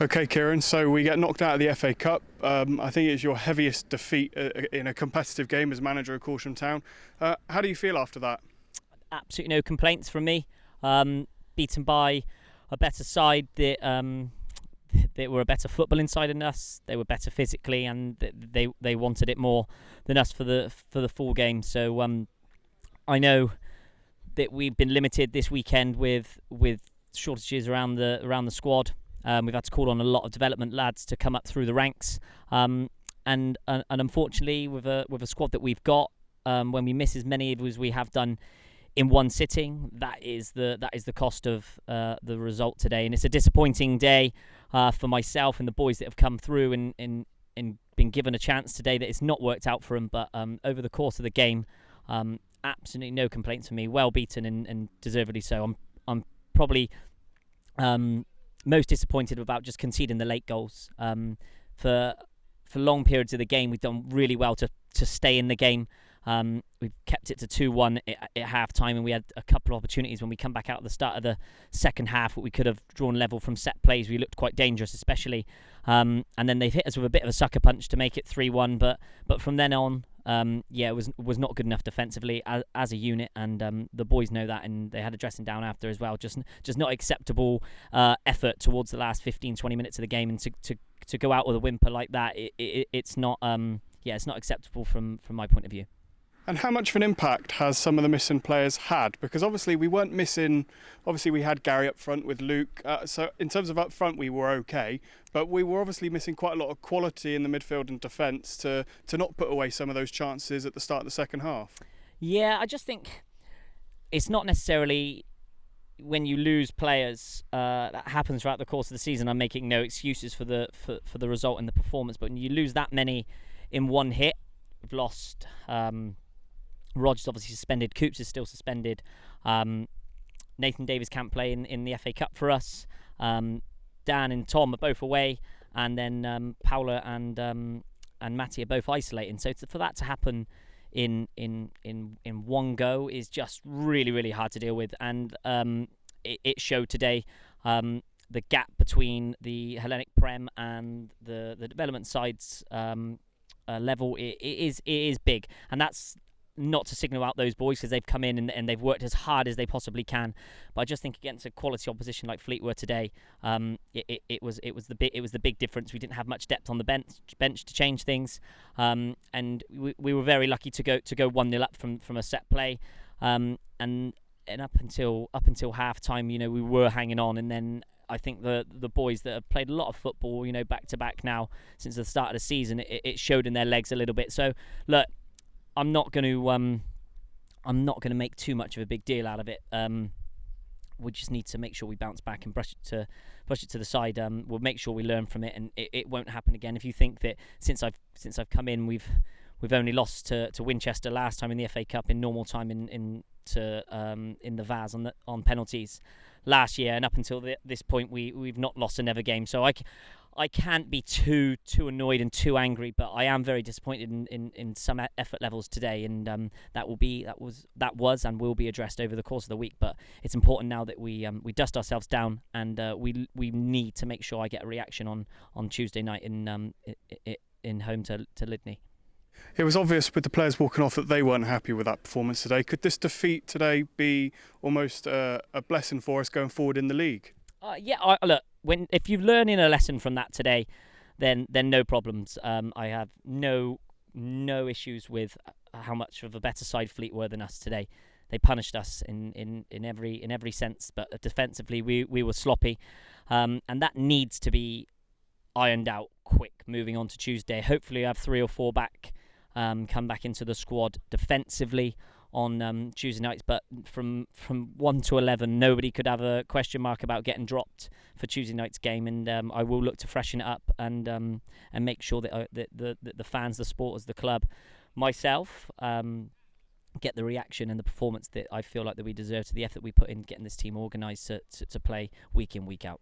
Okay, Kieran, so we get knocked out of the FA Cup. I think it's your heaviest defeat in a competitive game as manager of Corsham Town. How do you feel after that? Absolutely no complaints from me. Beaten by a better side that were a better footballing side than us. They were better physically, and they wanted it more than us for the full game. So I know that we've been limited this weekend with shortages around the squad. We've had to call on a lot of development lads to come up through the ranks, and unfortunately, with a squad that we've got, when we miss as many as we have done in one sitting, that is the cost of the result today. And it's a disappointing day for myself and the boys that have come through and been given a chance today that it's not worked out for them. But over the course of the game, absolutely no complaints from me. Well beaten and deservedly so. I'm probably most disappointed about just conceding the late goals. For long periods of the game, we've done really well to stay in the game. We've kept it to 2-1 at half time, and we had a couple of opportunities when we come back out at the start of the second half that we could have drawn level from set plays. We looked quite dangerous, especially, and then they've hit us with a bit of a sucker punch to make it 3-1. But from then on, it was not good enough defensively as a unit, and the boys know that, and they had a dressing down after as well. Just not acceptable effort towards the last 15-20 minutes of the game, and to go out with a whimper like that, it's not it's not acceptable from my point of view. And how much of an impact has some of the missing players had? Because obviously we weren't missing. Obviously we had Gary up front with Luke. So in terms of up front, we were okay, but we were obviously missing quite a lot of quality in the midfield and defence to not put away some of those chances at the start of the second half. Yeah, I just think it's not necessarily when you lose players that happens throughout the course of the season. I'm making no excuses for the result and the performance, but when you lose that many in one hit, we've lost. Roger's obviously suspended. Coops is still suspended. Nathan Davies can't play in the FA Cup for us. Dan and Tom are both away, and then Paula and Matty are both isolating. So for that to happen in one go is just really, really hard to deal with. And it showed today. The gap between the Hellenic Prem and the development sides level it is big, and that's not to signal out those boys because they've come in and they've worked as hard as they possibly can. But I just think against a quality opposition like Fleet were today, it was the big difference. We didn't have much depth on the bench to change things, and we were very lucky to go 1-0 up from a set play, and up until half time, we were hanging on. And then I think the boys that have played a lot of football, back to back now since the start of the season, it showed in their legs a little bit. So look, I'm not going to make too much of a big deal out of it. We just need to make sure we bounce back and brush it to the side. We'll make sure we learn from it, and it won't happen again. If you think that since I've come in, we've only lost to Winchester last time in the FA Cup in normal time in the Vaz on penalties last year, and up until this point we've not lost another game. So I can't be too annoyed and too angry, but I am very disappointed in some effort levels today, and that was and will be addressed over the course of the week. But it's important now that we dust ourselves down, and we need to make sure I get a reaction on Tuesday night in home to Lydney. It was obvious with the players walking off that they weren't happy with that performance today. Could this defeat today be almost a blessing for us going forward in the league? Look, if you're learning a lesson from that today, then no problems. I have no issues with how much of a better side Fleet were than us today. They punished us in every sense, but defensively we were sloppy, and that needs to be ironed out quick moving on to Tuesday. Hopefully I have 3 or 4 back, come back into the squad defensively on Tuesday nights, but from 1 to 11, nobody could have a question mark about getting dropped for Tuesday night's game, and I will look to freshen it up and make sure that the fans, the supporters, the club, myself, get the reaction and the performance that I feel like that we deserve to the effort we put in getting this team organised to play week in, week out.